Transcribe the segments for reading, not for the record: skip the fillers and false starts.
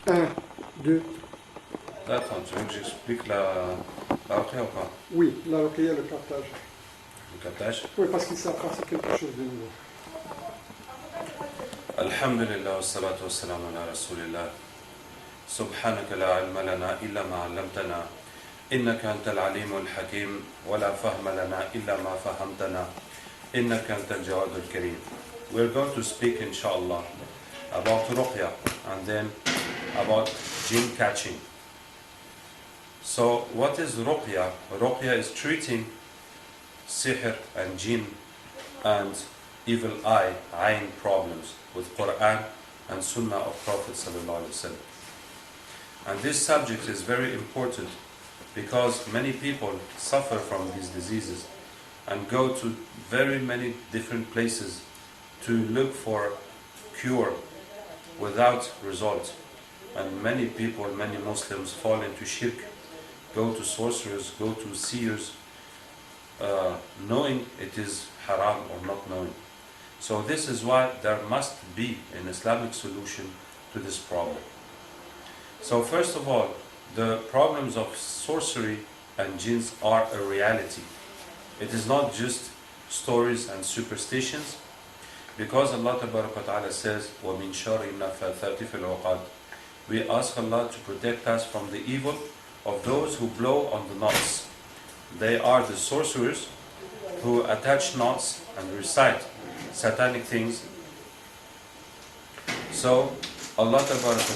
1, 2. Attends, tu veux que j'explique la Ruqyah ou pas? Oui, la Ruqyah, le captage. Le captage. Oui, parce qu'il s'apprend quelque chose de nouveau. Alhamdulillah, wassalatu wassalamu ala rasulillah. Subhanaka la ilma lana illa ma 'allamtana. إنك أنت العليم الحكيم ولا فهم لنا إلا ما فهمتنا إنك أنت الجواد الكريم. We're going to speak inshallah about Ruqyah and then about jinn catching. So what is Ruqyah? Ruqyah is treating sihr and jinn and evil eye, ayn problems with Quran and Sunnah of Prophet sallallahu alaihi wasallam. And this subject is very important because many people suffer from these diseases and go to very many different places to look for cure without result. And many people, many Muslims fall into shirk, go to sorcerers, go to seers, knowing it is haram or not knowing. So this is why there must be an Islamic solution to this problem. So first of all, the problems of sorcery and jinns are a reality. It is not just stories and superstitions, because Allah Ta'ala says, وَمِن شَرِّ النَّفَّاثَاتِ فِي الْعُقَدِ. We ask Allah to protect us from the evil of those who blow on the knots. They are the sorcerers who attach knots and recite satanic things. So Allah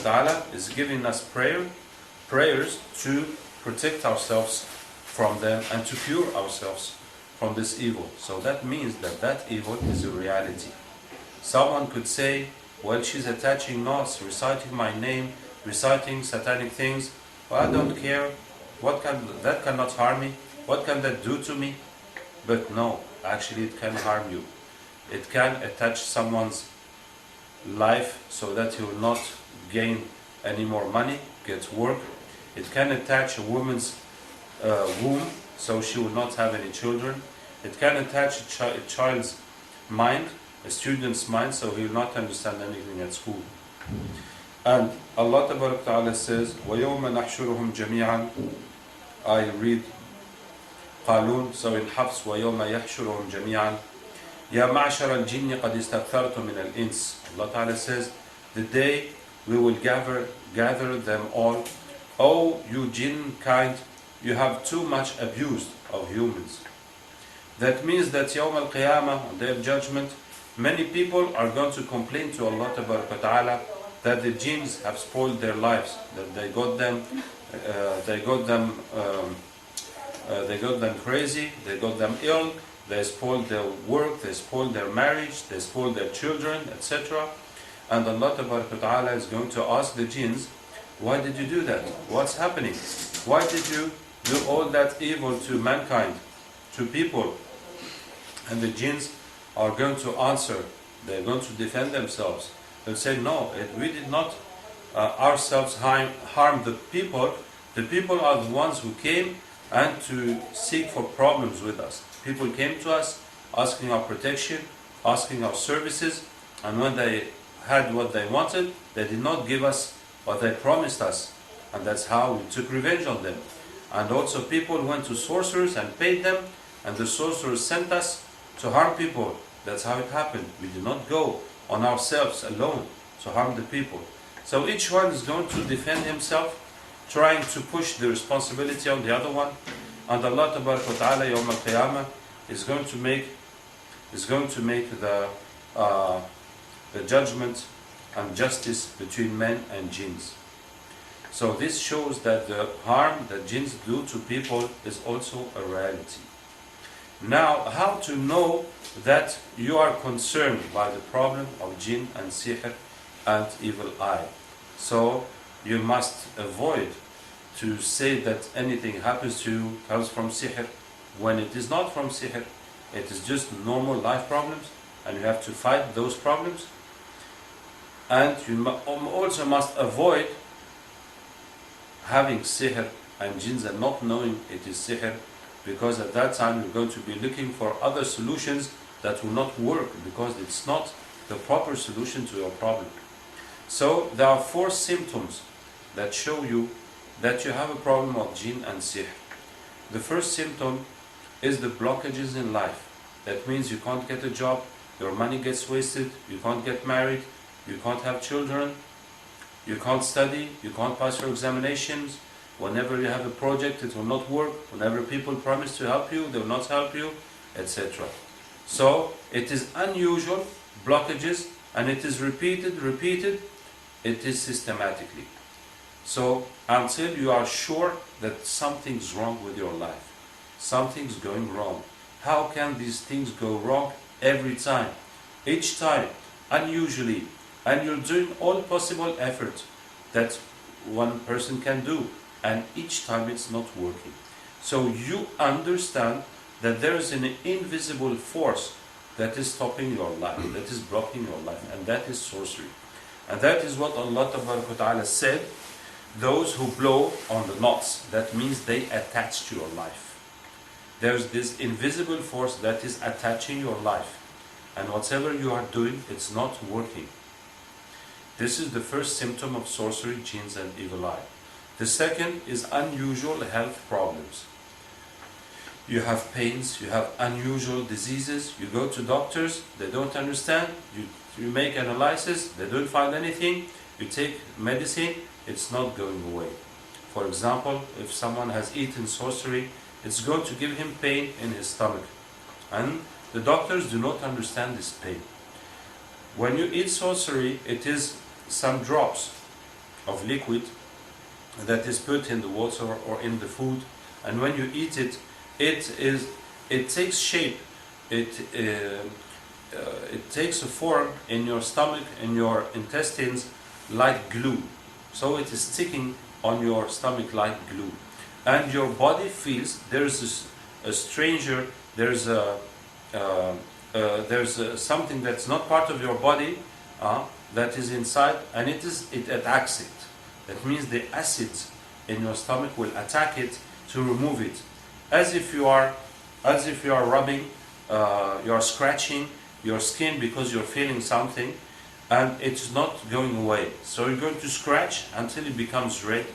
Ta'ala is giving us prayers to protect ourselves from them and to cure ourselves from this evil. So that means that that evil is a reality. Someone could say, well, she's attaching knots, reciting my name, reciting satanic things. Well, I don't care. That cannot harm me. What can that do to me? But no, actually it can harm you. It can attach someone's life so that he will not gain any more money, get work. It can attach a woman's womb so she will not have any children. It can attach a child's mind, a student's mind, so he will not understand anything at school. And Allah Ta'ala says, وَيَوْمَ نَحْشُرُهُمْ جَمِيعًا. I read قالون, so in Hafs, وَيَوْمَ يَحْشُرُهُمْ جَمِيعًا يَا مَعْشَرَ الْجِنِّ قَدْ اسْتَكْثَرْتُم مِنَ الْإِنسِ. Allah Ta'ala says, the day we will gather them all. Oh, you jinn kind, you have too much abused of humans. That means that Yawm al-Qiyamah, on Day of Judgment, many people are going to complain to Allah Ta'ala that the jinns have spoiled their lives, that they got them crazy, they got them ill, they spoiled their work, they spoiled their marriage, they spoiled their children, etc. And Allah Ta'ala is going to ask the jinns, why did you do that? What's happening? Why did you do all that evil to mankind, to people? And the jinns are going to answer, they're going to defend themselves. They'll say, no, we did not ourselves harm the people. The people are the ones who came and to seek for problems with us. People came to us asking our protection, asking our services, and when they had what they wanted, they did not give us what they promised us, and that's how we took revenge on them. And also people went to sorcerers and paid them, and the sorcerers sent us to harm people. That's how it happened. We did not go on ourselves alone to harm the people. So each one is going to defend himself, trying to push the responsibility on the other one. And Allah Ta'ala Yawm al-Qiyamah is going to make the judgment and justice between men and jinns. So this shows that the harm that jinns do to people is also a reality. Now, how to know that you are concerned by the problem of jinn and sihr and evil eye? So you must avoid to say that anything happens to you comes from sihr when it is not from sihr. It is just normal life problems, and you have to fight those problems. And you also must avoid having sihr and jinns and not knowing it is sihr, because at that time you're going to be looking for other solutions that will not work, because it's not the proper solution to your problem. So there are 4 symptoms that show you that you have a problem of jinn and sihr. The first symptom is the blockages in life. That means you can't get a job, your money gets wasted, you can't get married, you can't have children, you can't study, you can't pass your examinations. Whenever you have a project, it will not work. Whenever people promise to help you, they will not help you, etc. So it is unusual blockages, and it is repeated, it is systematically. So until you are sure that something's wrong with your life, something's going wrong. How can these things go wrong every time? Each time, unusually, and you're doing all possible effort that one person can do, and each time it's not working. So you understand that there is an invisible force that is stopping your life, that is blocking your life, and that is sorcery. And that is what Allah Ta'ala said, those who blow on the knots, that means they attach to your life. There's this invisible force that is attaching your life, and whatever you are doing, it's not working. This is the first symptom of sorcery, jinns and evil eye. The second is unusual health problems. You have pains, you have unusual diseases, you go to doctors, they don't understand, you make analysis, they don't find anything, you take medicine, it's not going away. For example, if someone has eaten sorcery, it's going to give him pain in his stomach. And the doctors do not understand this pain. When you eat sorcery, it is some drops of liquid that is put in the water or in the food, and when you eat it, it takes shape, it takes a form in your stomach, in your intestines, like glue. So it is sticking on your stomach like glue, and your body feels there's a stranger, there's something that's not part of your body that is inside, and it attacks it. That means the acids in your stomach will attack it to remove it, as if you are rubbing, you are scratching your skin because you're feeling something, and it's not going away. So you're going to scratch until it becomes red,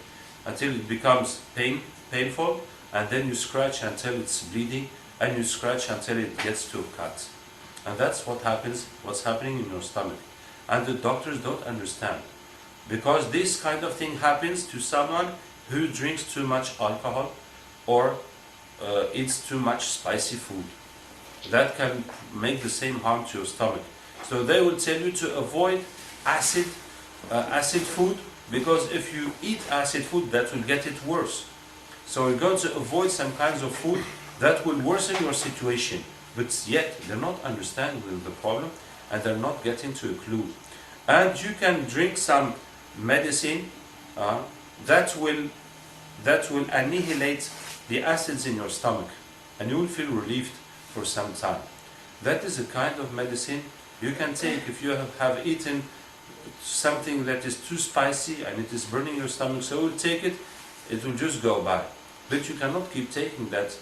until it becomes painful, and then you scratch until it's bleeding, and you scratch until it gets to a cut. And that's what's happening in your stomach. And the doctors don't understand, because this kind of thing happens to someone who drinks too much alcohol or eats too much spicy food. That can make the same harm to your stomach. So they will tell you to avoid acid food, because if you eat acid food, that will get it worse. So you're going to avoid some kinds of food that will worsen your situation. But yet they're not understanding the problem, and they're not getting to a clue. And you can drink some medicine that will annihilate the acids in your stomach, and you will feel relieved for some time. That is a kind of medicine you can take if you have eaten something that is too spicy and it is burning your stomach. So you will take it, it will just go by. But you cannot keep taking that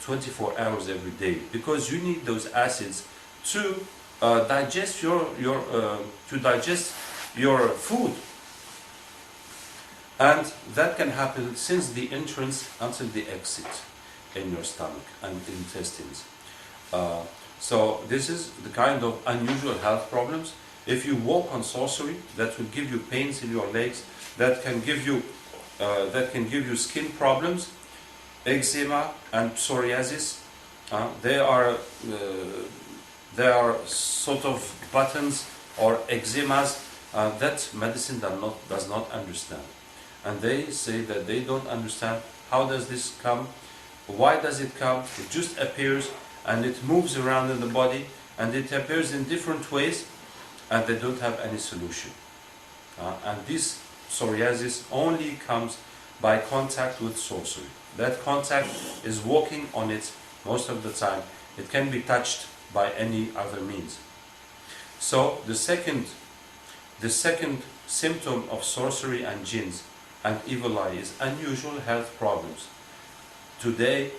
24 hours every day, because you need those acids to digest your food, and that can happen since the entrance until the exit in your stomach and intestines. So this is the kind of unusual health problems. If you walk on sorcery, that will give you pains in your legs, that can give you skin problems, eczema and psoriasis. They are sort of buttons or eczemas that medicine does not understand. And they say that they don't understand how does this come, why does it come. It just appears and it moves around in the body, and it appears in different ways, and they don't have any solution. And this psoriasis only comes by contact with sorcery. That contact is walking on it most of the time. It can be touched by any other means. So the second symptom of sorcery and jinns and evil eye is unusual health problems. Today,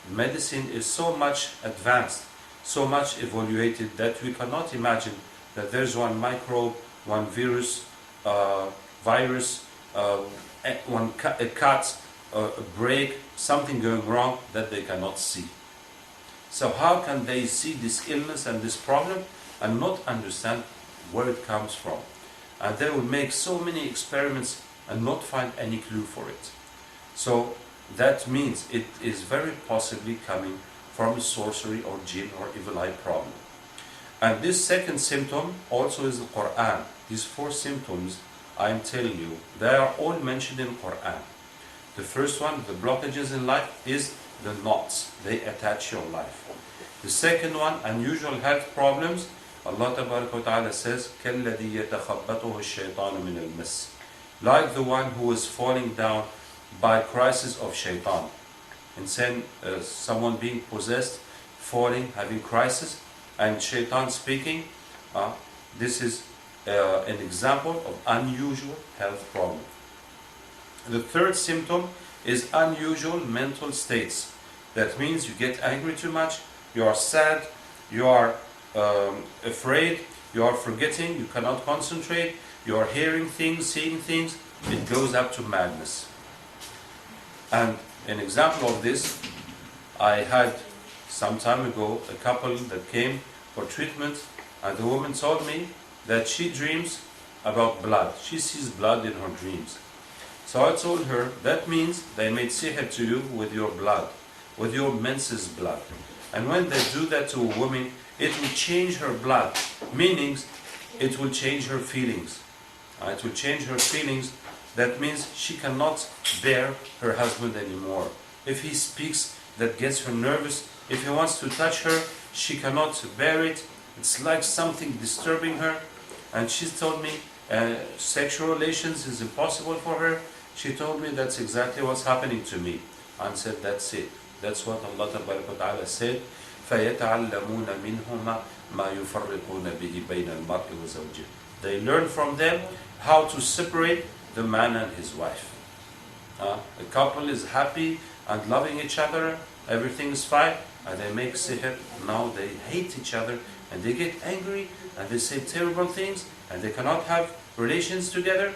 medicine is so much advanced, so much evaluated, that we cannot imagine that there's one microbe, one virus, a cut, a break, something going wrong that they cannot see. So how can they see this illness and this problem and not understand where it comes from? And they will make so many experiments and not find any clue for it. So that means it is very possibly coming from sorcery or jinn or evil eye problem. And this second symptom also is the Quran. These 4 symptoms I am telling you, they are all mentioned in Quran. The first one, the blockages in life, is the knots. They attach your life. The second one, unusual health problems. Allah Ta'ala says, كَالَّذِي يَتَخَبَّطُهُ الشَّيْطَانُ مِنَ الْمَسِّ, like the one who is falling down by crisis of shaitan. And saying someone being possessed, falling, having crisis, and shaitan speaking. This is an example of unusual health problem. The third symptom is unusual mental states. That means you get angry too much, you are sad, you are afraid, you are forgetting, you cannot concentrate, you are hearing things, seeing things, it goes up to madness. And an example of this, I had some time ago a couple that came for treatment, and the woman told me that she dreams about blood. She sees blood in her dreams. So I told her, that means they made sihr to you with your blood, with your menses blood. And when they do that to a woman, it will change her blood, meaning it will change her feelings. It will change her feelings. That means she cannot bear her husband anymore. If he speaks, that gets her nervous. If he wants to touch her, she cannot bear it. It's like something disturbing her. And she told me sexual relations is impossible for her. She told me that's exactly what's happening to me. And said, that's it. That's what Allah Ta'ala said. فَيَتَعَلَّمُونَ مِنْهُمَا مَا يُفَرِّقُونَ بِهِ بَيْنَ الْمَرْءِ وَزَوْجِهِ. They learn from them how to separate the man and his wife. A couple is happy and loving each other, everything is fine, and they make sihr. Now they hate each other and they get angry and they say terrible things and they cannot have relations together.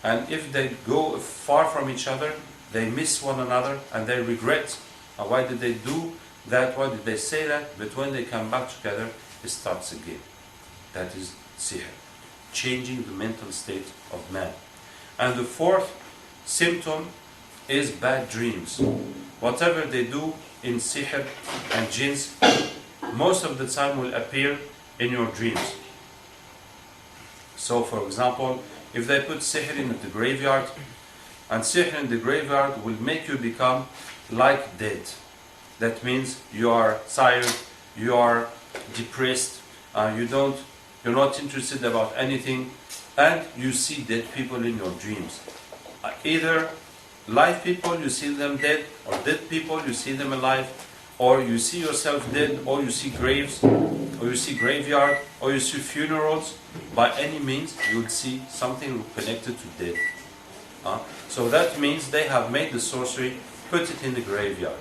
And if they go far from each other, they miss one another and they regret. Why did they do that? Why did they say that? But when they come back together, it starts again. That is sihr, changing the mental state of man. And the fourth symptom is bad dreams. Whatever they do in sihr and jinns, most of the time will appear in your dreams. So for example, if they put sihr in the graveyard, and sihr in the graveyard will make you become like dead. That means you are tired, you are depressed, you're not interested about anything, and you see dead people in your dreams. Either live people, you see them dead, or dead people, you see them alive, or you see yourself dead, or you see graves, or you see graveyard, or you see funerals. By any means, you will see something connected to death. So that means they have made the sorcery, put it in the graveyard.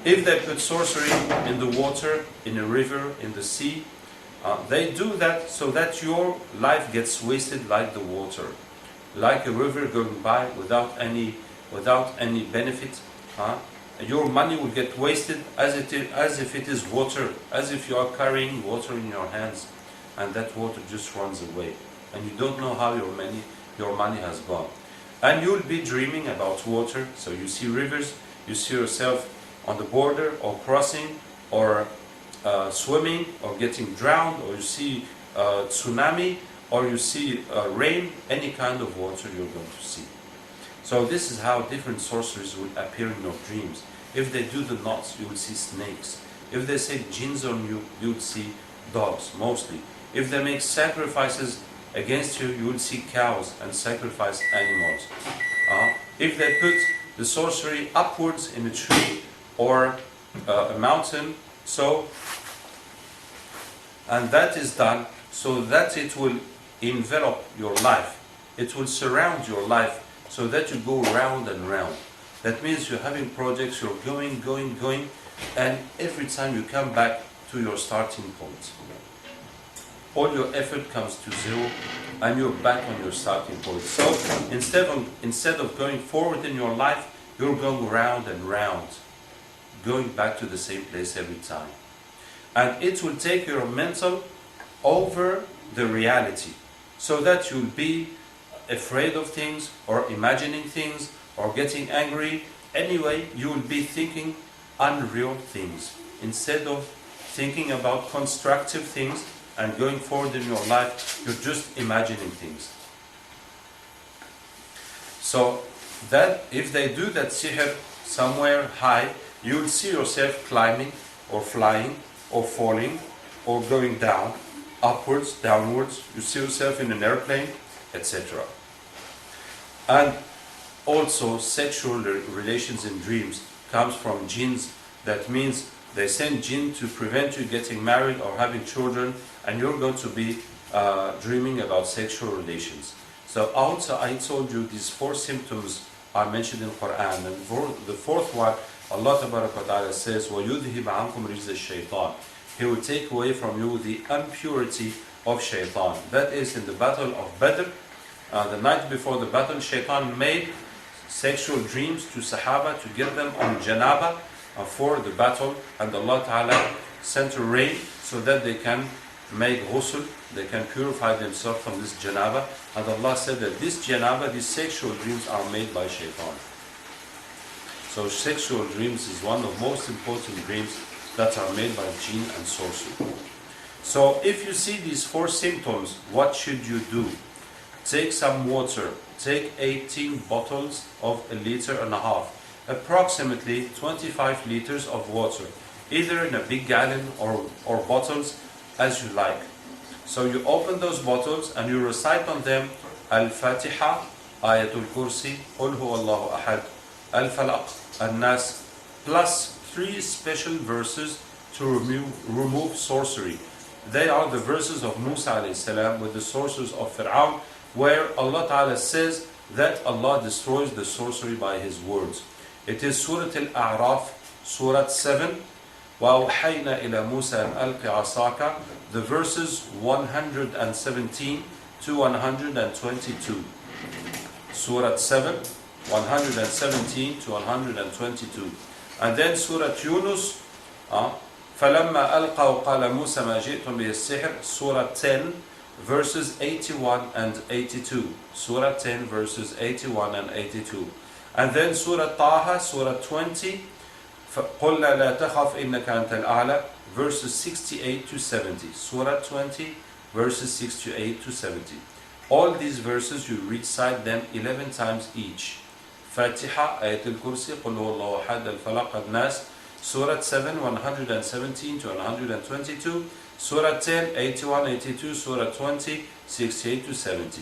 If they put sorcery in the water, in a river, in the sea, they do that so that your life gets wasted like the water, like a river going by without any benefit. Your money will get wasted as if it is water, as if you are carrying water in your hands, and that water just runs away, and you don't know how your money has gone. And you'll be dreaming about water, so you see rivers, you see yourself on the border, or crossing, or swimming, or getting drowned, or you see tsunami, or you see rain, any kind of water you're going to see. So this is how different sorceries will appear in your dreams. If they do the knots, you will see snakes. If they say jinns on you, you will see dogs, mostly. If they make sacrifices against you, you will see cows and sacrifice animals. If they put the sorcery upwards in a tree or a mountain, and that is done so that it will envelop your life. It will surround your life so that you go round and round. That means you're having projects, you're going, and every time you come back to your starting point. all your effort comes to zero and you're back on your starting point. So instead of going forward in your life, you're going round and round, going back to the same place every time. And it will take your mental over the reality, so that you'll be afraid of things or imagining things or getting angry. Anyway, you will be thinking unreal things instead of thinking about constructive things and going forward in your life. You're just imagining things. So that if they do that sihr somewhere high, you will see yourself climbing or flying or falling or going down, upwards, downwards. You see yourself in an airplane, etc. And also sexual relations in dreams comes from jinns. That means they send jinn to prevent you getting married or having children, and you're going to be dreaming about sexual relations. So also I told you these 4 symptoms are mentioned in Quran, and for the 4th one, Allah Ta'ala says, وَيُذْهِبْ عَنْكُمْ رِجْزَ الشَّيْطَانِ. He will take away from you the impurity of shaitan. That is in the battle of Badr. The night before the battle, shaitan made sexual dreams to Sahaba to get them on janaba for the battle, and Allah Ta'ala sent a rain so that they can make ghusl, they can purify themselves from this janaba. And Allah said that this janaba, these sexual dreams are made by shaitan. So sexual dreams is one of the most important dreams that are made by jinn and sorcery. So if you see these 4 symptoms, what should you do? Take some water. Take 18 bottles of 1.5 liters, approximately 25 liters of water, either in a big gallon or bottles as you like. So you open those bottles and you recite on them Al-Fatiha, Ayatul Kursi, Qul Huwallahu Ahad, Al-Falaq, Al-Nas, plus 3 special verses to remove sorcery. They are the verses of Musa alayhi salam with the sorcerers of Fir'aun, where Allah Ta'ala says that Allah destroys the sorcery by His words. It is Surah Al-A'raf, Surah 7, وَأَوْحَيْنَا إِلَى مُوسَى أَنْ أَلْقِ عَصَاكَ, the verses 117 to 122. Surah 7, 117 to 122. And then Surah Yunus, فَلَمَّا أَلْقَوْا قَالَ مُوسَى مَا جِئْتُمْ بِهِ السِّحْرِ, Surah 10, verses 81 and 82. Surah 10, verses 81 and 82. And then Surah Taha, Surah 20, قُلْنَا لَا تَخَفْ إِنَّكَ أَنْتَ الْأَعْلَى, verses 68 to 70. Surah 20, verses 68 to 70. All these verses, you recite them 11 times each. Fatiha, Ayatul Kursi, Qul Huwallahu Ahad, Al-Falaq, Al-Nas, Surah 7, 117 to 122, Surah 10, 81, 82, Surah 20, 68 to 70.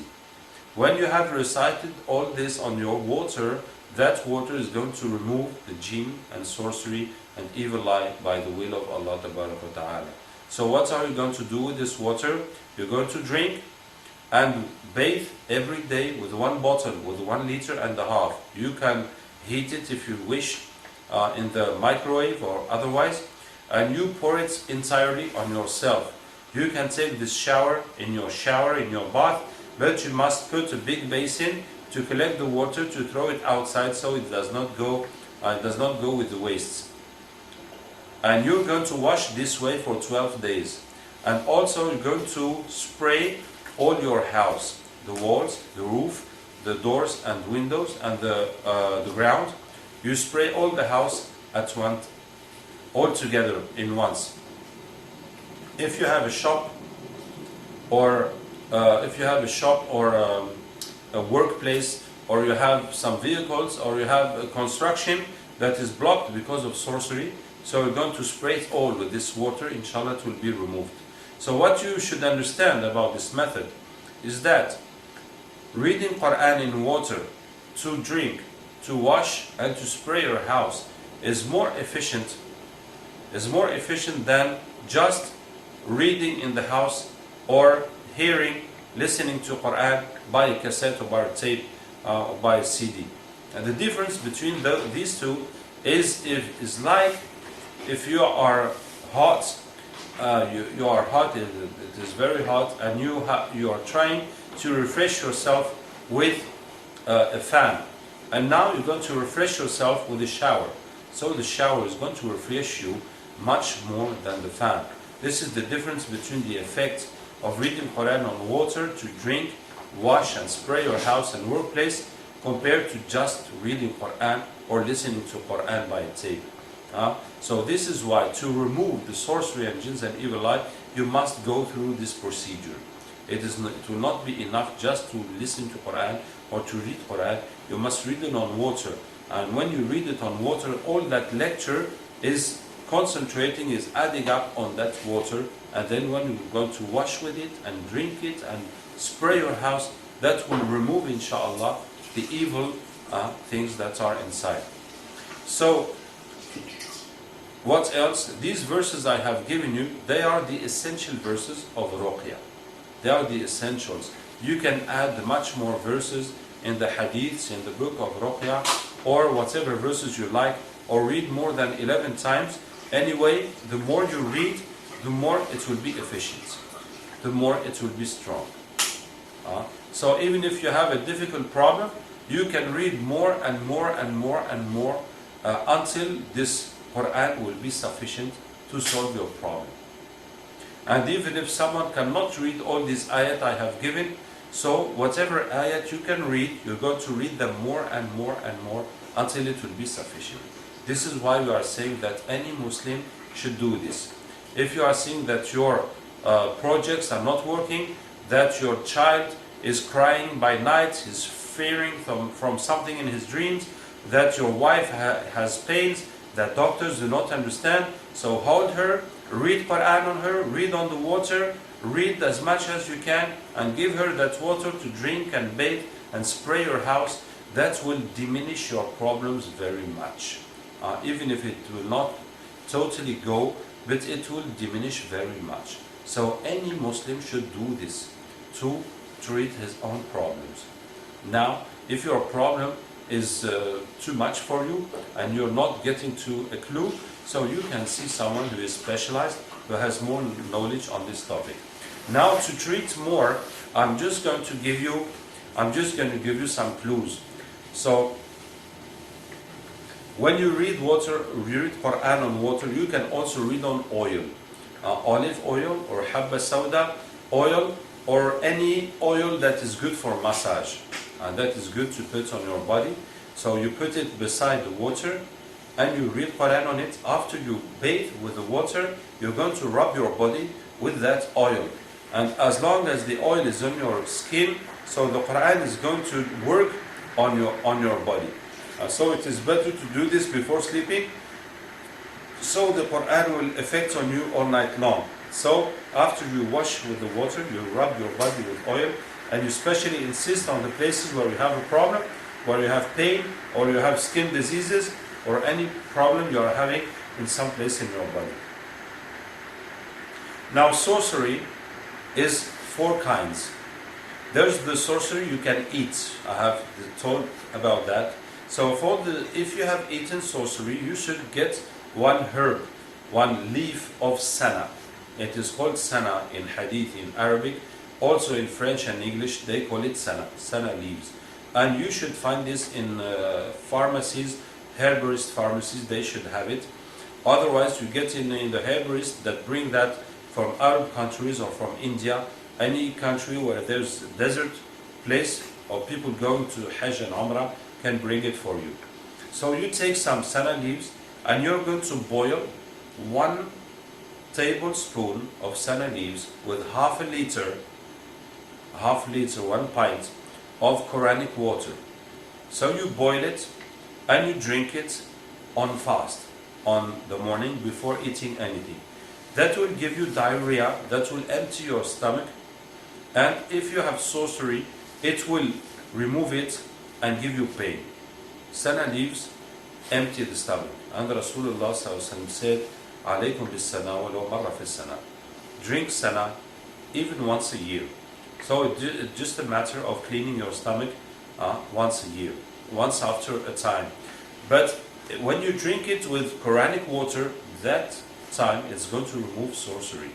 When you have recited all this on your water, that water is going to remove the jinn and sorcery and evil eye by the will of Allah Ta'ala. So what are you going to do with this water? You're going to drink and bathe every day with 1 bottle, with 1.5 liters. You can heat it if you wish in the microwave or otherwise, and you pour it entirely on yourself. You can take this shower, in your bath, but you must put a big basin to collect the water to throw it outside so it does not go with the wastes. And you're going to wash this way for 12 days. And also you're going to spray all your house, the walls, the roof, the doors and windows and the ground. You spray all the house at once, all together in once. If you have a shop or a workplace, or you have some vehicles, or you have a construction that is blocked because of sorcery, so you're going to spray it all with this water, inshallah it will be removed. So what you should understand about this method is that reading Quran in water to drink, to wash and to spray your house is more efficient than just reading in the house or listening to Quran by a cassette or by a tape or by a CD. And the difference between these two is like if you are hot you are hot, it is very hot, and you are trying to refresh yourself with a fan. And now you're going to refresh yourself with a shower. So the shower is going to refresh you much more than the fan. This is the difference between the effect of reading Quran on water to drink, wash and spray your house and workplace compared to just reading Quran or listening to Quran by a tape. So this is why to remove the sorcery and jinns and evil eye, you must go through this procedure. It will not be enough just to listen to Quran or to read Quran. You must read it on water. And when you read it on water, all that lecture is concentrating, is adding up on that water. And then when you're going to wash with it and drink it and spray your house, that will remove, inshallah, the evil things that are inside. So, what else? These verses I have given you, they are the essential verses of Ruqyah. They are the essentials. You can add much more verses in the hadiths, in the book of Ruqyah, or whatever verses you like, or read more than 11 times. Anyway, the more you read, the more it will be efficient, the more it will be strong. So even if you have a difficult problem, you can read more and more and more and more until this Quran will be sufficient to solve your problem. And even if someone cannot read all these ayat I have given, so whatever ayat you can read, you're going to read them more and more and more until it will be sufficient. This is why we are saying that any Muslim should do this. If you are seeing that your projects are not working, that your child is crying by night, is fearing from something in his dreams, that your wife has pains that doctors do not understand, so hold her, read Quran on her, read on the water, read as much as you can, and give her that water to drink and bathe and spray your house. That will diminish your problems very much. Even if it will not totally go, but it will diminish very much. So any Muslim should do this to treat his own problems. Now, if your problem is too much for you and you're not getting to a clue, so you can see someone who is specialized, who has more knowledge on this topic. Now, to treat more, I'm just going to give you some clues. So, when you read Quran on water, you can also read on oil, olive oil or habba sauda oil, or any oil that is good for massage, and that is good to put on your body. So you put it beside the water and you read Quran on it. After you bathe with the water, you're going to rub your body with that oil. And as long as the oil is on your skin, so the Quran is going to work on your body. So it is better to do this before sleeping, so the Quran will affect on you all night long. So after you wash with the water, you rub your body with oil, and you especially insist on the places where you have a problem, where you have pain, or you have skin diseases, or any problem you are having in some place in your body. Now, sorcery is 4 kinds. There's the sorcery you can eat. I have told about that. So if you have eaten sorcery, you should get one herb, one leaf of sana. It is called sana in Hadith, in Arabic. Also in French and English, they call it sana leaves. And you should find this in pharmacies, herbalist pharmacies, they should have it. Otherwise, you get in the herbalists that bring that from Arab countries or from India, any country where there's a desert place or people going to Hajj and Umrah can bring it for you. So you take some sana leaves and you're going to boil 1 tablespoon of sana leaves with half a liter, 1 pint of Quranic water. So you boil it and you drink it on fast, on the morning before eating anything. That will give you diarrhea, that will empty your stomach, and if you have sorcery, it will remove it and give you pain. Sana leaves empty the stomach. And Rasulullah said, Alaykum bis sana wa law marra fi sana. Drink sana even once a year. So it's just a matter of cleaning your stomach once a year, once after a time. But when you drink it with Quranic water, that time it's going to remove sorcery.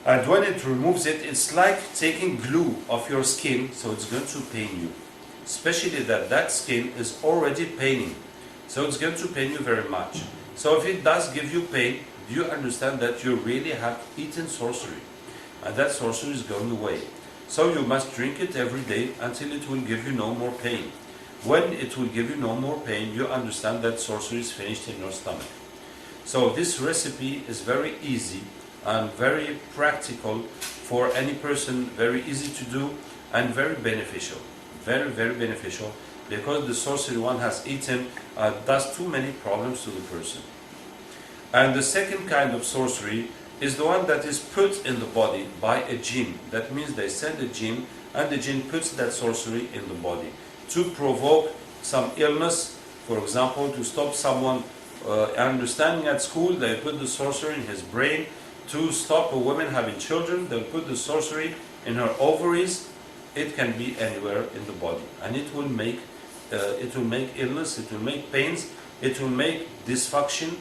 And when it removes it, it's like taking glue off your skin, so it's going to pain you. Especially that skin is already paining, so it's going to pain you very much. So if it does give you pain, you understand that you really have eaten sorcery, and that sorcery is going away. So you must drink it every day until it will give you no more pain. When it will give you no more pain, you understand that sorcery is finished in your stomach. So this recipe is very easy and very practical for any person, very easy to do and very beneficial. Very, very beneficial, because the sorcery one has eaten does too many problems to the person. And the second kind of sorcery is the one that is put in the body by a jinn. That means they send a jinn, and the jinn puts that sorcery in the body to provoke some illness. For example, to stop someone understanding at school, they put the sorcery in his brain. To stop a woman having children, they'll put the sorcery in her ovaries. It can be anywhere in the body, and it will make illness, it will make pains, it will make dysfunction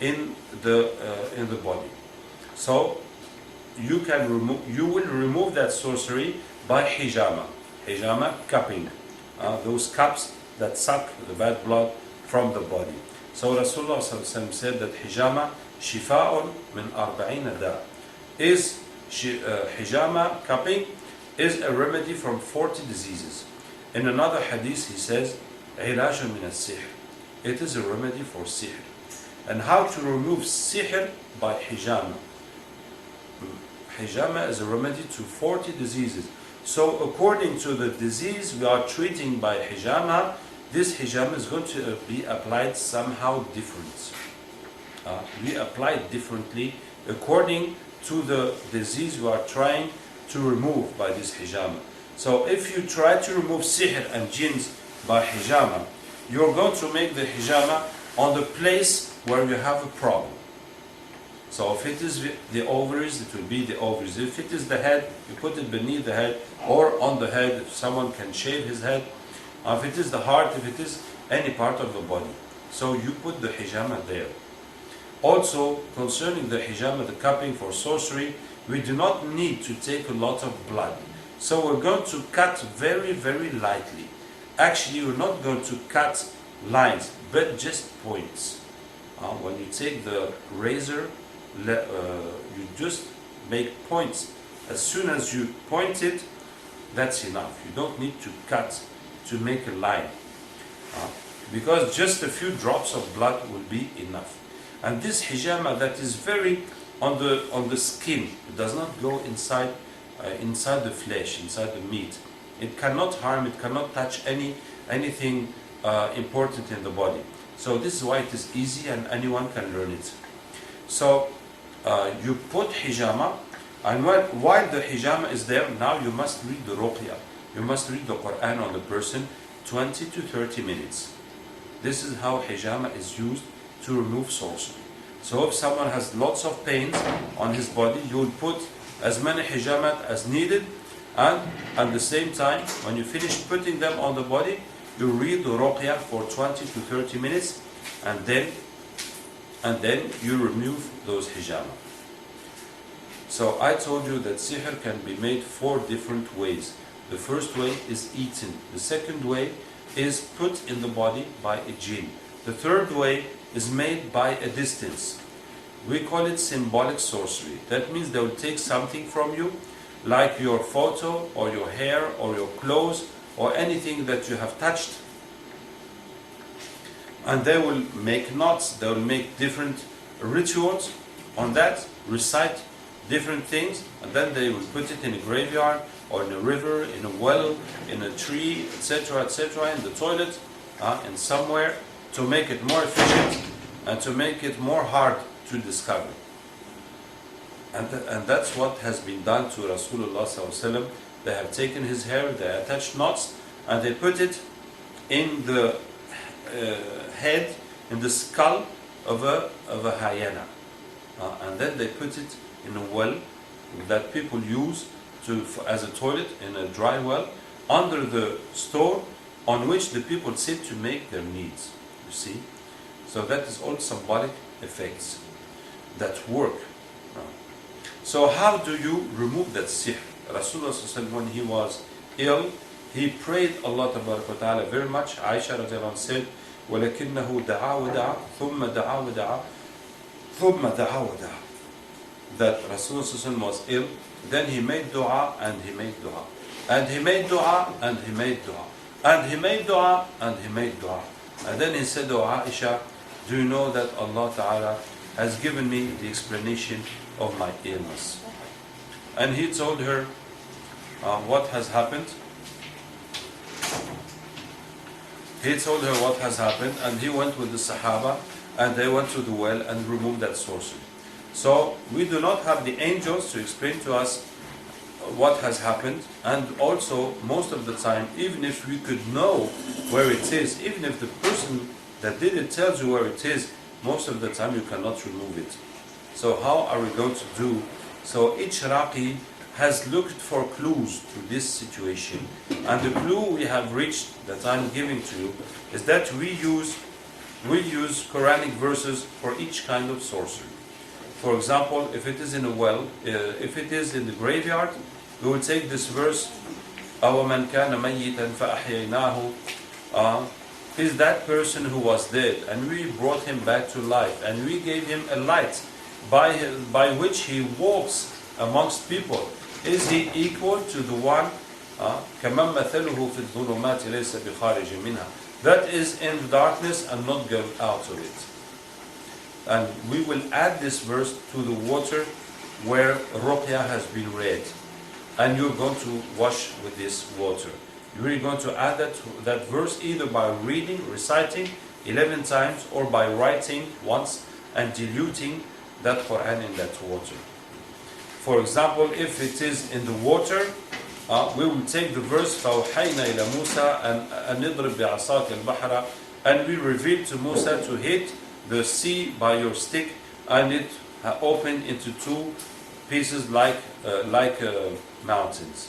in the body. So you will remove that sorcery by hijama. Hijama, cupping, those cups that suck the bad blood from the body. So Rasulullah said that hijama shifa'un min arba'ina da, is hijama, cupping, is a remedy from 40 diseases. In another hadith he says, علاج من السحر, it is a remedy for sihr. And how to remove sihr? By hijama. Hijama is a remedy to 40 diseases. So according to the disease we are treating by hijama, this hijama is going to be applied somehow different. We apply it differently according to the disease we are trying to remove by this hijama. So if you try to remove sihr and jinns by hijama, you're going to make the hijama on the place where you have a problem. So if it is the ovaries, it will be the ovaries. If it is the head, you put it beneath the head or on the head, if someone can shave his head. If it is the heart, if it is any part of the body. So you put the hijama there. Also, concerning the hijama, the cupping for sorcery, we do not need to take a lot of blood. So we're going to cut very, very lightly. Actually, we're not going to cut lines, but just points. When you take the razor, you just make points. As soon as you point it, that's enough. You don't need to cut to make a line. Because just a few drops of blood will be enough. And this hijama that is very on the skin, it does not go inside the flesh, inside the meat. It cannot harm, it cannot touch anything important in the body. So this is why it is easy and anyone can learn it. So you put hijama, and while the hijama is there, now you must read the Ruqyah. You must read the Quran on the person 20 to 30 minutes. This is how hijama is used to remove sorcery. So if someone has lots of pains on his body, you will put as many hijamat as needed, and at the same time, when you finish putting them on the body, you read the Ruqyah for 20 to 30 minutes, and then you remove those hijama. So I told you that sihr can be made 4 different ways. The first way is eaten. The second way is put in the body by a jinn. The third way is made by a distance. We call it symbolic sorcery. That means they will take something from you, like your photo or your hair or your clothes or anything that you have touched, and they will make knots, they will make different rituals on that, recite different things, and then they will put it in a graveyard or in a river, in a well, in a tree, etc., in the toilet, and somewhere, to make it more efficient and to make it more hard to discover. And that's what has been done to Rasulullah ﷺ. They have taken his hair, they attached knots, and they put it in the head, in the skull of a hyena. And then they put it in a well that people use as a toilet, in a dry well, under the stone on which the people sit to make their needs. You see? So that is all symbolic effects. that work. So how do you remove that sihr? Rasulullah said when he was ill, he prayed Allah Ta'ala very much. Aisha radiallahu anha said, وَلَكِنَّهُ دَعَا وَدَعَا ثُمَّ دَعَا وَدَعَا ثُمَّ دَعَا وَدَعَا. That Rasulullah was ill, then he made dua and he made dua. And he made dua and he made dua. And he made dua and he made dua. And then he said, "Oh Aisha, do you know that Allah Ta'ala has given me the explanation of my illness?" And he told her what has happened. He told her what has happened, and he went with the Sahaba and they went to the well and removed that sorcery. So we do not have the angels to explain to us what has happened, and also most of the time, even if we could know where it is, even if the person that did it tells you where it is, most of the time you cannot remove it. So how are we going to do? So each Raqi has looked for clues to this situation, and the clue we have reached that I'm giving to you is that we use Quranic verses for each kind of sorcery. For example, if it is in a well, if it is in the graveyard, we will take this verse, أَوَمَنْ كَانَ مَيِّتًا فَأَحْيَيْنَاهُ, is that person who was dead, and we brought him back to life, and we gave him a light by which he walks amongst people. Is he equal to the one كَمَنْ مَثَلُهُ فِي الظُّلُمَاتِ لَيْسَ بِخَارِجٍ مِنْهَا, that is in darkness and not go out of it? And we will add this verse to the water where Ruqyah has been read, and you're going to wash with this water. You're going to add that verse either by reading, reciting 11 times, or by writing once and diluting that Quran in that water. For example, if it is in the water, we will take the verse فَأَوْحَيْنَا إِلَى مُوسَى أَنْ اضْرِبْ بِعَصَاكَ الْبَحْرَ, and we revealed to Musa to hit the sea by your stick, and it opened into two pieces like mountains,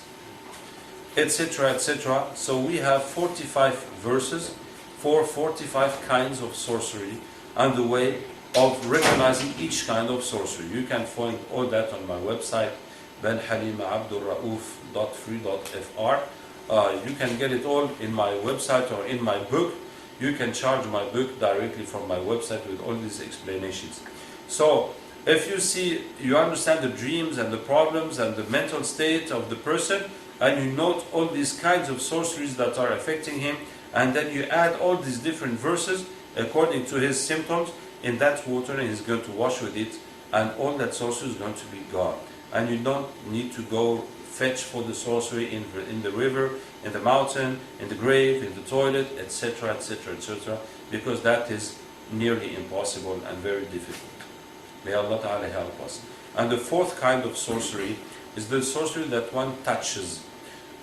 etc., etc. So we have 45 verses for 45 kinds of sorcery and the way of recognizing each kind of sorcery. You can find all that on my website, benhalimabdurraouf.free.fr. You can get it all in my website or in my book. You can charge my book directly from my website with all these explanations. So if you understand the dreams and the problems and the mental state of the person, and you note all these kinds of sorceries that are affecting him, and then you add all these different verses according to his symptoms in that water, and he's going to wash with it, and all that sorcery is going to be gone. And you don't need to go fetch for the sorcery in the river, in the mountain, in the grave, in the toilet, etc., etc., etc., because that is nearly impossible and very difficult. May Allah Ta'ala help us. And the fourth kind of sorcery is the sorcery that one touches,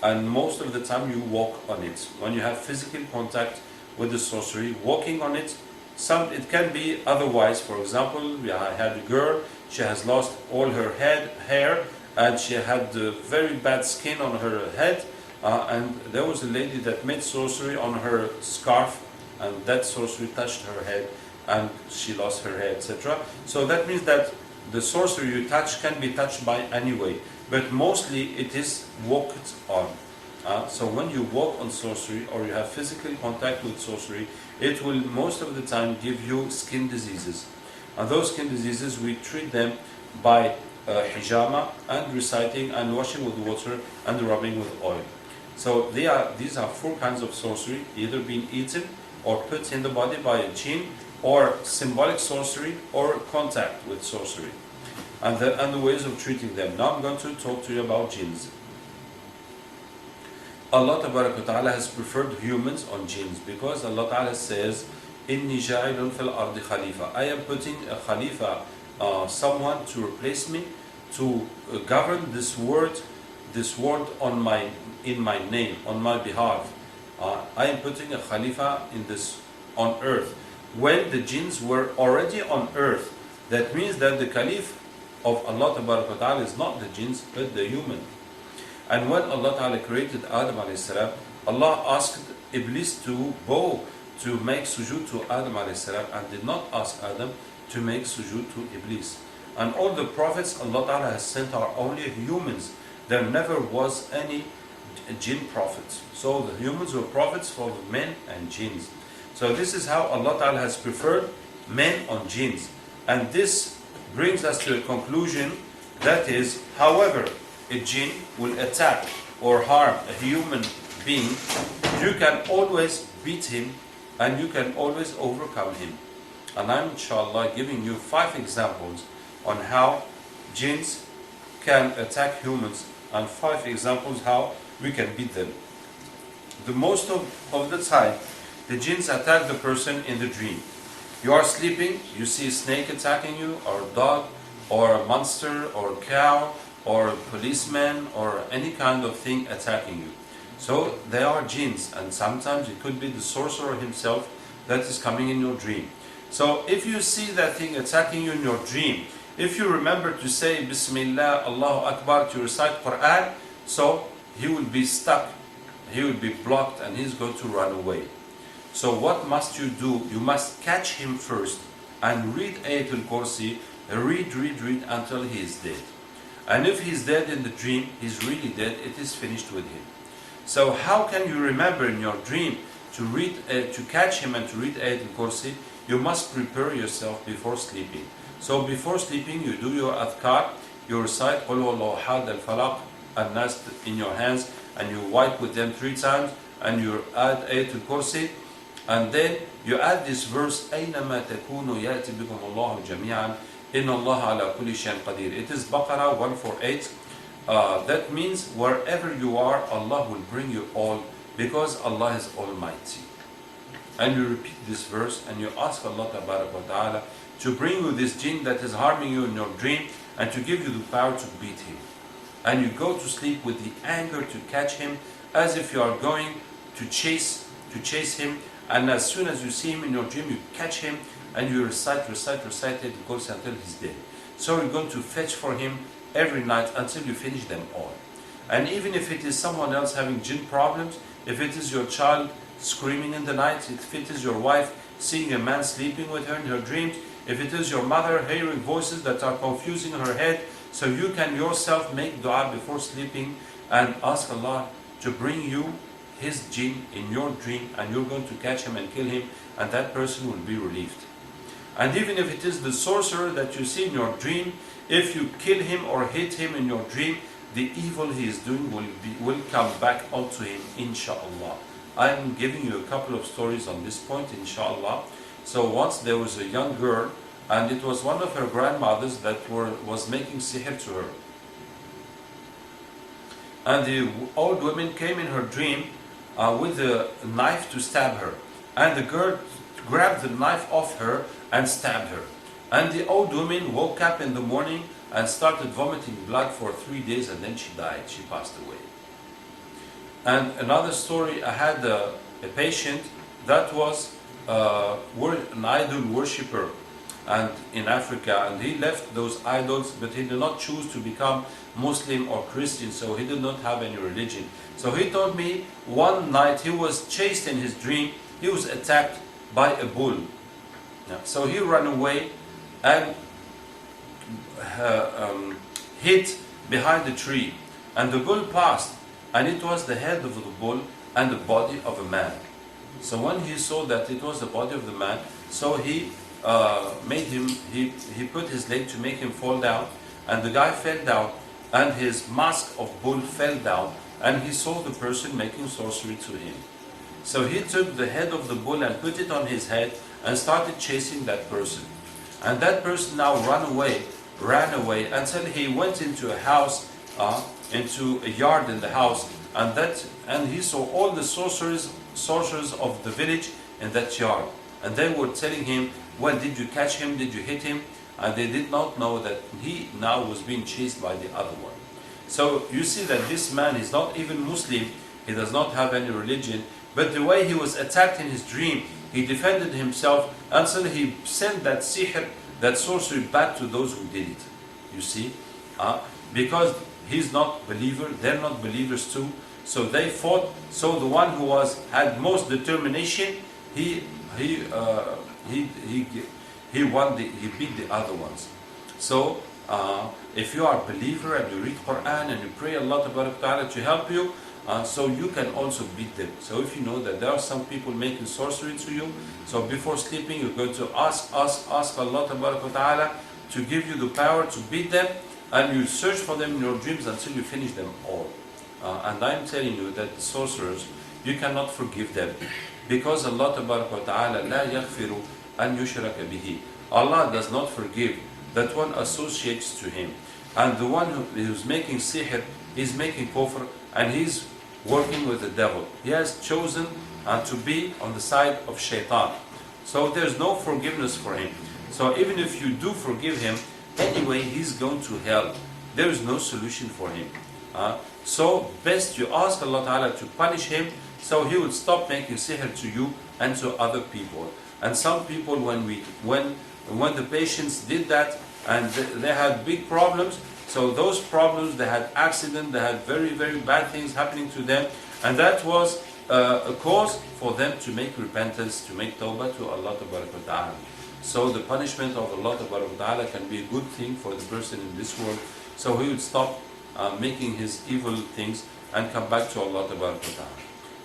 and most of the time you walk on it. When you have physical contact with the sorcery, walking on it, it can be otherwise. For example, I had a girl, she has lost all her hair, and she had very bad skin on her head, and there was a lady that made sorcery on her scarf, and that sorcery touched her head, and she lost her hair, etc. So that means that the sorcery you touch can be touched by anyway, but mostly it is walked on. So when you walk on sorcery or you have physical contact with sorcery, it will most of the time give you skin diseases. And those skin diseases, we treat them by hijama and reciting and washing with water and rubbing with oil. So these are four kinds of sorcery, either being eaten or put in the body by a jinn, or symbolic sorcery, or contact with sorcery, and the ways of treating them. Now I'm going to talk to you about jinns. Allah Ta'ala has preferred humans on jinns because Allah Ta'ala says, إِنِّي جَاعِلٌ فِي الْأَرْضِ خَلِيفَةً, I am putting a khalifa, someone to replace me, to govern this world in my name, on my behalf. I am putting a khalifa on earth. When the jinns were already on earth, that means that the caliph of Allah Ta'ala is not the jinns but the human. And when Allah Ta'ala created Adam alayhi salam, Allah asked Iblis to bow to make sujood to Adam alayhi salam, and did not ask Adam to make sujood to Iblis. And all the prophets Allah Ta'ala has sent are only humans. There never was any jinn prophets. So the humans were prophets for the men and jinns. So this is how Allah Ta'ala has preferred men on jinns. And this brings us to a conclusion, that is, however a jinn will attack or harm a human being, you can always beat him and you can always overcome him. And I'm inshallah giving you 5 examples on how jinns can attack humans and 5 examples how we can beat them. The most of the time, the jinns attack the person in the dream. You are sleeping, you see a snake attacking you, or a dog, or a monster, or a cow, or a policeman, or any kind of thing attacking you. So they are jinns, and sometimes it could be the sorcerer himself that is coming in your dream. So if you see that thing attacking you in your dream, if you remember to say Bismillah, Allahu Akbar, to recite Quran, so he will be stuck, he will be blocked, and he's going to run away. So what must you do? You must catch him first and read Ayatul Kursi, read until he is dead. And if he's dead in the dream, he's really dead, it is finished with him. So how can you remember in your dream to read, to catch him and to read Ayatul Kursi? You must prepare yourself before sleeping. So before sleeping, you do your adhkar, you recite Qul Huwallahu Ahad, Al-Falaq, An-Nas in your hands, and you wipe with them 3 times, and you add Ayatul Kursi, and then you add this verse, أَيْنَمَا تَكُونُوا يَأْتِ بِكُمُ اللَّهُ جَمِيعًا إِنَّ اللَّهَ عَلَى كُلِّ شَيْءٍ قَدِيرٌ. It is Baqarah 148. That means wherever you are, Allah will bring you all, because Allah is Almighty. And you repeat this verse and you ask Allah Ta'ala to bring you this jinn that is harming you in your dream and to give you the power to beat him. And you go to sleep with the anger to catch him, as if you are going to chase him. And as soon as you see him in your dream, you catch him and you recite it, goes until he's dead. So you're going to fetch for him every night until you finish them all. And even if it is someone else having jinn problems, if it is your child screaming in the night, if it is your wife seeing a man sleeping with her in her dreams, if it is your mother hearing voices that are confusing her head, so you can yourself make dua before sleeping and ask Allah to bring you his jinn in your dream, and you're going to catch him and kill him, and that person will be relieved. And even if it is the sorcerer that you see in your dream, if you kill him or hit him in your dream, the evil he is doing will come back onto him, inshallah. I'm giving you a couple of stories on this point, inshallah. So once there was a young girl, and it was one of her grandmothers that was making sihr to her. And the old woman came in her dream with a knife to stab her. And the girl grabbed the knife off her and stabbed her. And the old woman woke up in the morning and started vomiting blood for 3 days, and then she died, she passed away. And another story, I had a patient that was an idol worshipper and in Africa, and he left those idols, but he did not choose to become Muslim or Christian, so he did not have any religion. So he told me one night he was chased in his dream, he was attacked by a bull. So he ran away and hid behind a tree, and the bull passed, and it was the head of the bull and the body of a man. So when he saw that it was the body of the man, so he put his leg to make him fall down, and the guy fell down, and his mask of bull fell down, and he saw the person making sorcery to him. So he took the head of the bull and put it on his head and started chasing that person. And that person now ran away until he went into a house, into a yard in the house, and he saw all the sorcerers of the village in that yard. And they were telling him, well, did you catch him? Did you hit him? And they did not know that he now was being chased by the other one. So you see that this man is not even Muslim, he does not have any religion, but the way he was attacked in his dream, he defended himself until he sent that sihr, that sorcery, back to those who did it. You see? Because he's not believer, they're not believers too, so they fought. So the one who had most determination, he won, he beat the other ones. So if you are a believer and you read Quran and you pray Allah Ta'ala to help you, so you can also beat them. So if you know that there are some people making sorcery to you, so before sleeping you're going to ask Allah Ta'ala to give you the power to beat them, and you search for them in your dreams until you finish them all. And I'm telling you that the sorcerers, you cannot forgive them, because Allah Ta'ala la yaghfiru an yushraka bihi. Allah does not forgive that one associates to Him. And the one who's making sihr is making kufr, and he's working with the devil. He has chosen to be on the side of shaitan. So there's no forgiveness for him. So even if you do forgive him, anyway he's going to hell. There is no solution for him. So best you ask Allah Ta'ala to punish him, so he would stop making sihr to you and to other people. And some people, when the patients did that and they had big problems, so those problems, they had accident, they had very, very bad things happening to them, and that was a cause for them to make repentance, to make tawbah to Allah Ta'ala. So the punishment of Allah Ta'ala can be a good thing for the person in this world, so he would stop making his evil things and come back to Allah Ta'ala.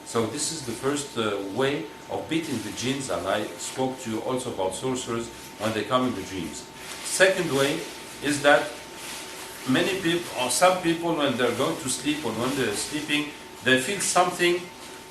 So this is the first way of beating the jinns, and I spoke to you also about sorcerers when they come in the dreams. Second way is that many people, or some people, when they're going to sleep or when they're sleeping, they feel something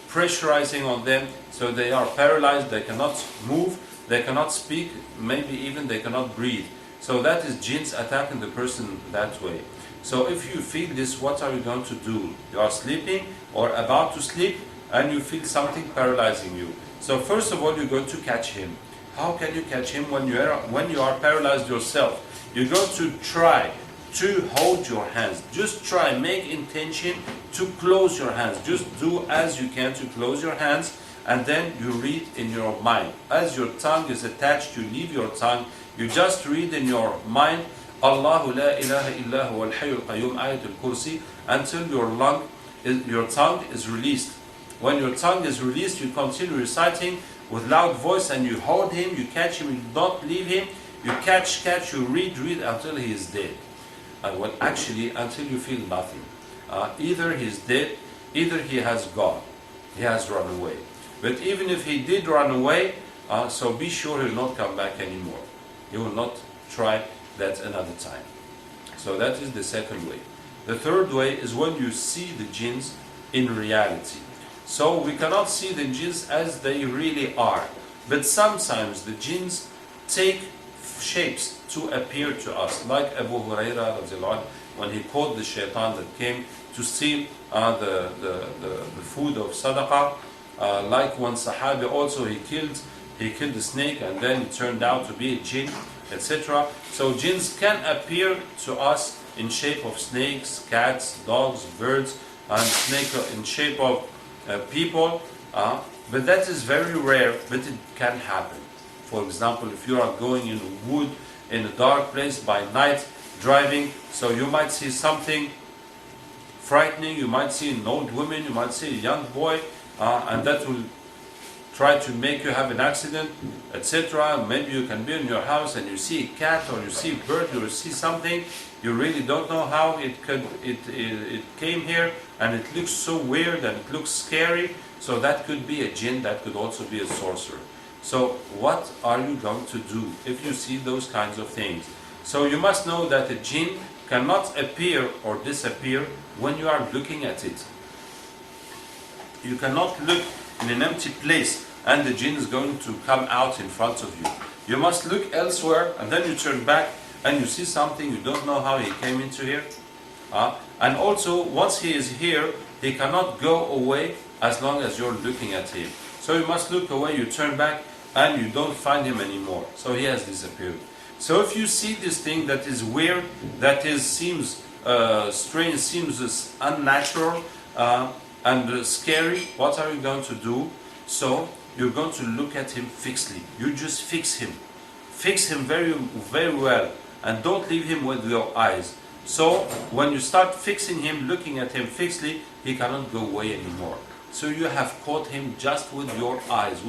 pressurizing on them, so they are paralyzed, they cannot move, they cannot speak, maybe even they cannot breathe. So that is jinns attacking the person that way. So if you feel this, what are you going to do? You are sleeping or about to sleep and you feel something paralyzing you. So first of all, you're going to catch him. How can you catch him when you are paralyzed yourself? You're going to try to hold your hands. Just try, make intention to close your hands. Just do as you can to close your hands, and then you read in your mind. As your tongue is attached, you leave your tongue. You just read in your mind, Allahu la ilaha illa huwa al-hayyul qayyum, ayatul kursi, until your tongue is released. When your tongue is released, you continue reciting with loud voice, and you hold him, you catch him, you don't leave him. You catch, you read until he is dead. Well, actually, until you feel nothing. Either he's dead, either he has gone. He has run away. But even if he did run away, so be sure he will not come back anymore. He will not try that another time. So that is the second way. The third way is when you see the jinns in reality. So we cannot see the jinns as they really are. But sometimes the jinns take shapes to appear to us, like Abu Huraira when he caught the shaitan that came to steal the food of sadaqah, like one Sahabi also, he killed the snake and then it turned out to be a jinn, etc. So jinns can appear to us in shape of snakes, cats, dogs, birds, and snake in shape of people, but that is very rare, but it can happen. For example, if you are going in the wood, in a dark place by night, driving, so you might see something frightening, you might see an old woman, you might see a young boy, and that will try to make you have an accident, etc. Maybe you can be in your house and you see a cat or you see a bird or you see something, you really don't know how it came here, and it looks so weird and it looks scary, so that could be a jinn, that could also be a sorcerer. So what are you going to do if you see those kinds of things? So you must know that a jinn cannot appear or disappear when you are looking at it. You cannot look in an empty place and the jinn is going to come out in front of you. You must look elsewhere, and then you turn back and you see something, you don't know how he came into here. And also, once he is here, he cannot go away as long as you're looking at him. So you must look away, you turn back, and you don't find him anymore. So he has disappeared. So if you see this thing that is weird, seems strange, seems unnatural and scary, what are you going to do? So you're going to look at him fixedly. You just fix him. Fix him very, very well, and don't leave him with your eyes. So when you start fixing him, looking at him fixedly, he cannot go away anymore. So you have caught him just with your eyes,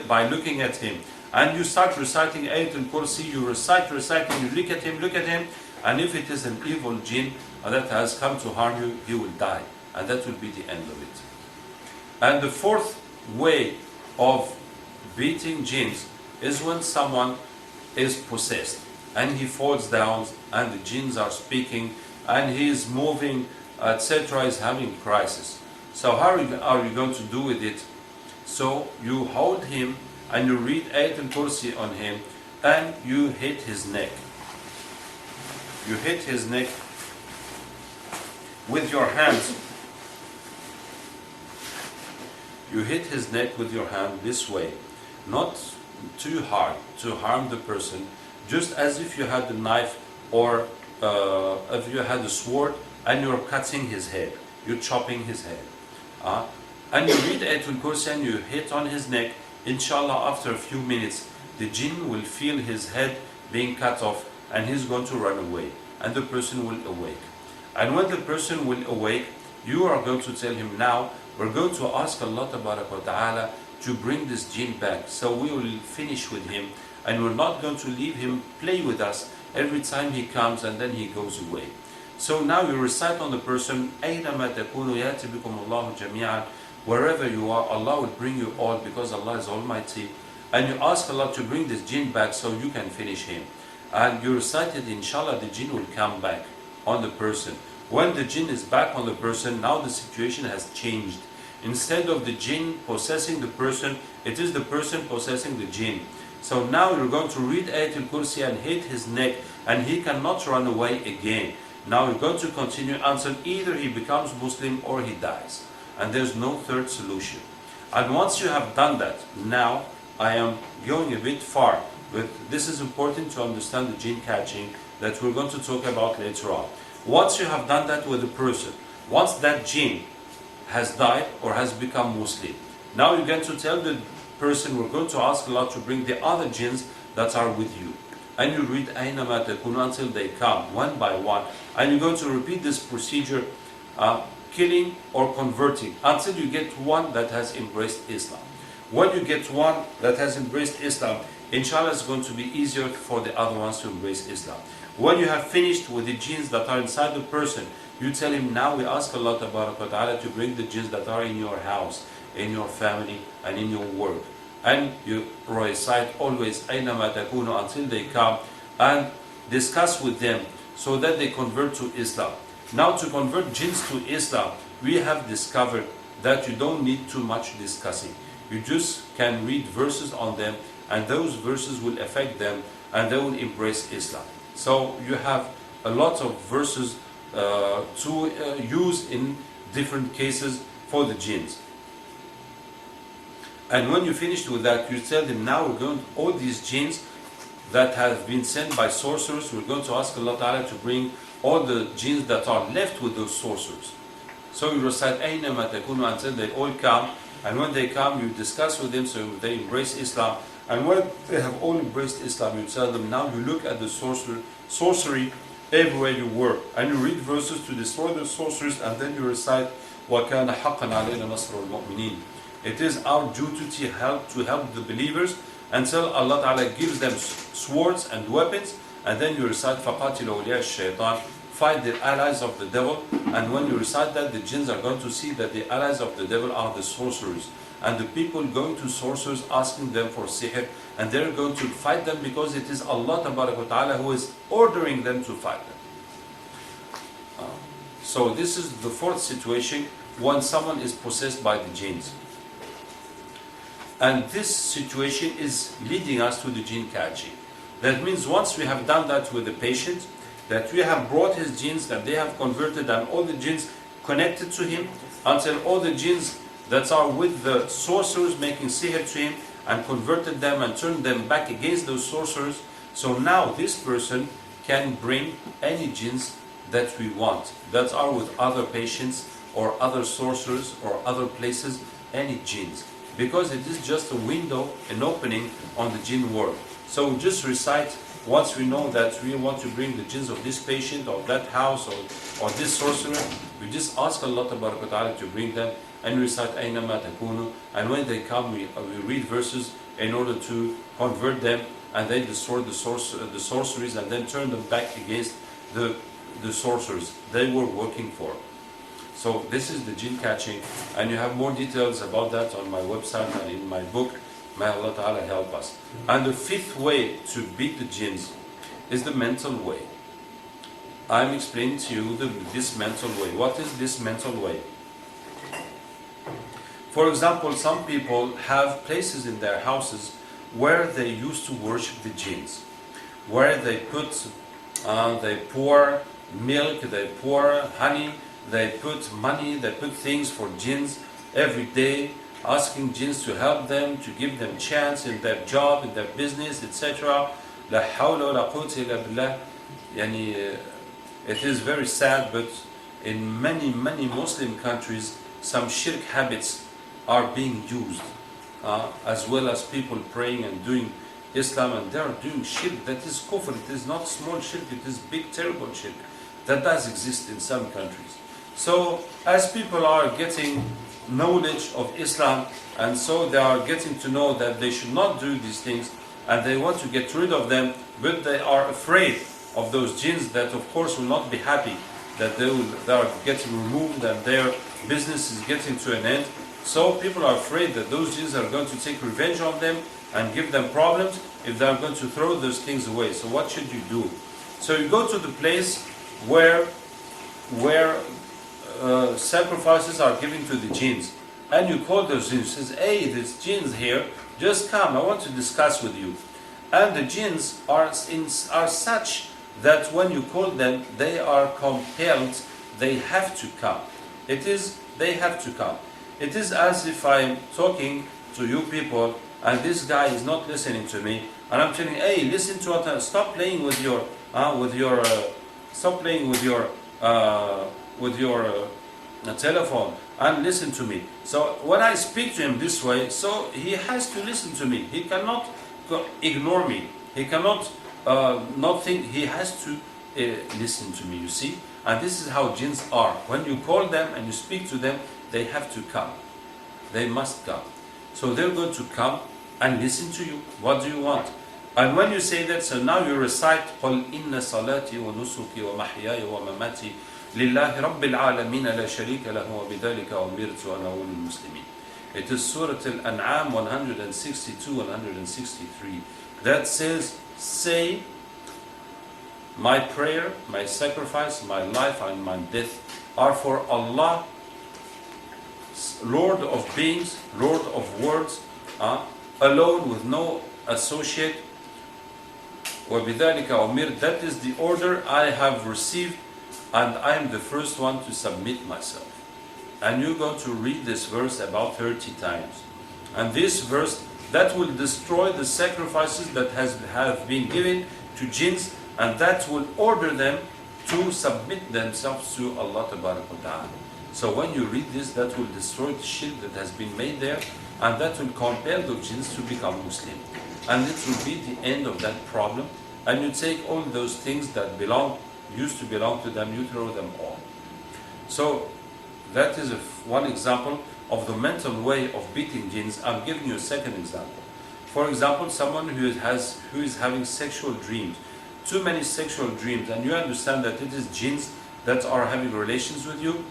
by looking at him. and you start reciting Ayat al-Kursi, you recite, and you look at him, and if it is an evil jinn that has come to harm you, he will die, and that will be the end of it. And the fourth way of beating jinns is when someone is possessed and he falls down and the jinns are speaking and he is moving, etc., is having crisis. So how are you going to do with it? So you hold him and you read Ayat al-Kursi on him and you hit his neck. You hit his neck with your hands. You hit his neck with your hand this way, not too hard to harm the person, just as if you had a knife or if you had a sword and you're cutting his head, you're chopping his head. And you read Ayat al-Kursi and you hit on his neck. Inshallah, after a few minutes, the jinn will feel his head being cut off and he's going to run away and the person will awake. And when the person will awake, you are going to tell him, now we're going to ask Allah Ta'ala to bring this jinn back. So we will finish with him and we're not going to leave him play with us every time he comes and then he goes away. So now you recite on the person, أَيْنَمَا تَكُونُوا يَأْتِ بِكُمُ اللَّهُ جَمِيعًا. Wherever you are, Allah will bring you all because Allah is Almighty. And you ask Allah to bring this jinn back so you can finish him. And you recite it, inshallah, the jinn will come back on the person. When the jinn is back on the person, now the situation has changed. Instead of the jinn possessing the person, it is the person possessing the jinn. So now you're going to read Ayat al-Kursi and hit his neck and he cannot run away again. Now you're going to continue until either he becomes Muslim or he dies. And there's no third solution. And once you have done that, now I am going a bit far, but this is important to understand the jinn catching that we're going to talk about later on. Once you have done that with a person, once that jinn has died or has become Muslim, now you're going to tell the person, we're going to ask Allah to bring the other jinns that are with you. And you read أَيْنَمَا تَكُونُوا until they come, one by one. And you're going to repeat this procedure, killing or converting, until you get one that has embraced Islam. When you get one that has embraced Islam, inshallah it's going to be easier for the other ones to embrace Islam. When you have finished with the jinns that are inside the person, you tell him, now we ask Allah Ta'ala to bring the jinns that are in your house, in your family, and in your work. And you recite always أَيْنَمَا تَكُونُوا until they come and discuss with them so that they convert to Islam. Now to convert jinns to Islam, we have discovered that you don't need too much discussing. You just can read verses on them and those verses will affect them and they will embrace Islam. So you have a lot of verses to use in different cases for the jinns. And when you finished with that, you tell them, now we're going, all these jinns that have been sent by sorcerers, we're going to ask Allah Ta'ala to bring all the jinns that are left with those sorcerers. So you recite أَيْنَمَا تَكُونُوا until they all come, and when they come, you discuss with them so they embrace Islam. And when they have all embraced Islam, you tell them, now you look at the sorcery everywhere you work, and you read verses to destroy the sorcerers, and then you recite وَكَانَ حَقًّا عَلَيْنَا نَصْرُ الْمُؤْمِنِينَ. It is our duty to help the believers until Allah Ta'ala gives them swords and weapons, and then you recite فَقَاتِلُوا أَوْلِيَاءَ الشَّيْطَانِ, fight the allies of the devil. And when you recite that, the jinns are going to see that the allies of the devil are the sorcerers, and the people going to sorcerers asking them for sihr, and they're going to fight them because it is Allah Ta'ala who is ordering them to fight them. So this is the fourth situation when someone is possessed by the jinns. And this situation is leading us to the jinn catching. That means once we have done that with the patient, that we have brought his jinns, that they have converted, and all the jinns connected to him, until all the jinns that are with the sorcerers making sihr to him and converted them and turned them back against those sorcerers. So now this person can bring any jinns that we want, that are with other patients or other sorcerers or other places, any jinns. Because it is just a window, an opening on the jinn world. So just recite, once we know that we want to bring the jinns of this patient or that house or this sorcerer, we just ask Allah Ta'ala to bring them, and recite أينما تكونوا, and when they come we read verses in order to convert them, and they destroy the sorceries and then turn them back against the sorcerers they were working for. So this is the jinn catching, and you have more details about that on my website and in my book. May Allah Ta'ala help us. And the fifth way to beat the jinns is the mental way. I'm explaining to you this mental way. What is this mental way? For example, some people have places in their houses where they used to worship the jinns, where they pour milk, they pour honey, they put money, they put things for jinns every day, asking jinns to help them, to give them chance in their job, in their business, etc. La hawla wa la quwwata illa billah. It is very sad, but in many Muslim countries, some shirk habits are being used, as well as people praying and doing Islam, and they are doing shirk that is kufr. It is not small shirk, it is big, terrible shirk that does exist in some countries. So as people are getting knowledge of Islam, and so they are getting to know that they should not do these things, and they want to get rid of them, but they are afraid of those jinns that of course will not be happy that they are getting removed and their business is getting to an end. So people are afraid that those jinns are going to take revenge on them and give them problems if they are going to throw those things away. So what should you do? So you go to the place where sacrifices are given to the jinns, and you call those jinns, says, hey, there's jinns here, just come, I want to discuss with you. And the jinns are such that when you call them, they are compelled, they have to come. They have to come. It is as if I'm talking to you people, and this guy is not listening to me, and I'm telling, hey, listen to what, stop playing with your telephone and listen to me. So when I speak to him this way, so he has to listen to me. He cannot ignore me. He cannot not think. He has to listen to me, you see. And this is how jinns are. When you call them and you speak to them, they have to come. They must come. So they're going to come and listen to you. What do you want? And when you say that, so now you recite قُلْ إِنَّ صَلَاتِي وَنُسُكِي وَمَحْيَايَ وَمَمَاتِي لِلَّهِ رَبِّ الْعَالَمِينَ لَا شَرِيكَ لَهُ وَبِذَلِكَ أُمِرْتُ وَأَنَا أَوَّلُ الْمُسْلِمِينَ. It is Surah Al-An'am 162 and 163 that says, say, my prayer, my sacrifice, my life and my death are for Allah, Lord of beings, Lord of worlds, alone with no associate. وَبِذَلِكَ أُمِرْتُ. That is the order I have received, and I am the first one to submit myself. And you're going to read this verse about 30 times. And this verse, that will destroy the sacrifices that have been given to jinns, and that will order them to submit themselves to Allah Ta'ala. So when you read this, that will destroy the shirk that has been made there, and that will compel the jinns to become Muslim. And it will be the end of that problem. And you take all those things that used to belong to them, you throw them all. So that is one example of the mental way of beating jinns. I'm giving you a second example. For example, someone who is having sexual dreams, too many sexual dreams, and you understand that it is jinns that are having relations with you.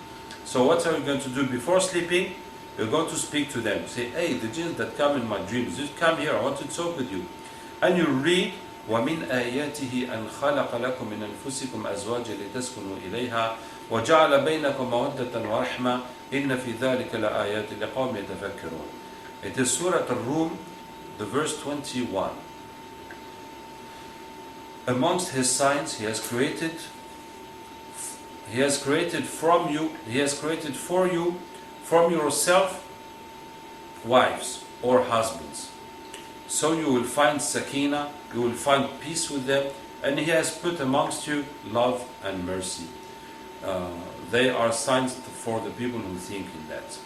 So what are you going to do before sleeping? You're going to speak to them. Say, hey, the jinns that come in my dreams, just come here, I want to talk with you. And you read, وَمِنْ آيَاتِهِ أَنْ خَلَقَ لَكُم مِنْ أَنفُسِكُمْ أَزْوَاجًا لِتَسْكُنُوا إِلَيْهَا وَجَعَلَ بَيْنَكُمْ مَوَدَّةً وَرَحْمَةً إِنَّ فِي ذَلِكَ لَآيَاتٍ لِقَوْمٍ يَتَفَكَّرُونَ. It is Surah Al-Rum, the verse 21. Amongst His signs, He has created from you, He has created for you, from yourself, wives or husbands. So you will find sakina, you will find peace with them, and He has put amongst you love and mercy. They are signs for the people who think in that.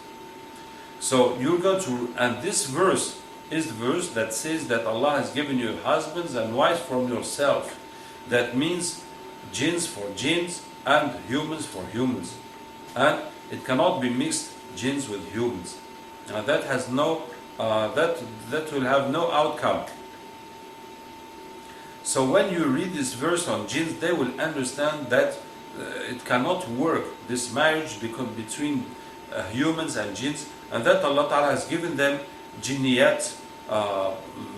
So you're going to, and this verse is the verse that says that Allah has given you husbands and wives from yourself. That means jinns for jinns and humans for humans. And it cannot be mixed jinns with humans. That has no, that will have no outcome. So when you read this verse on jinns, they will understand that it cannot work, this marriage between humans and jinns, and that Allah Ta'ala has given them jinniyat,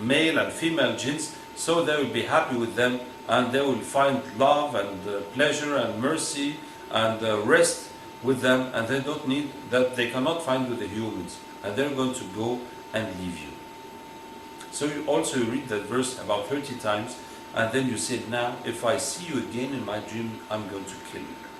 male and female jinns, so they will be happy with them, and they will find love and pleasure and mercy and rest with them, and they don't need that, they cannot find with the humans, and they're going to go and leave you. So you also read that verse about 30 times, and then you say, now if I see you again in my dream, I'm going to kill you.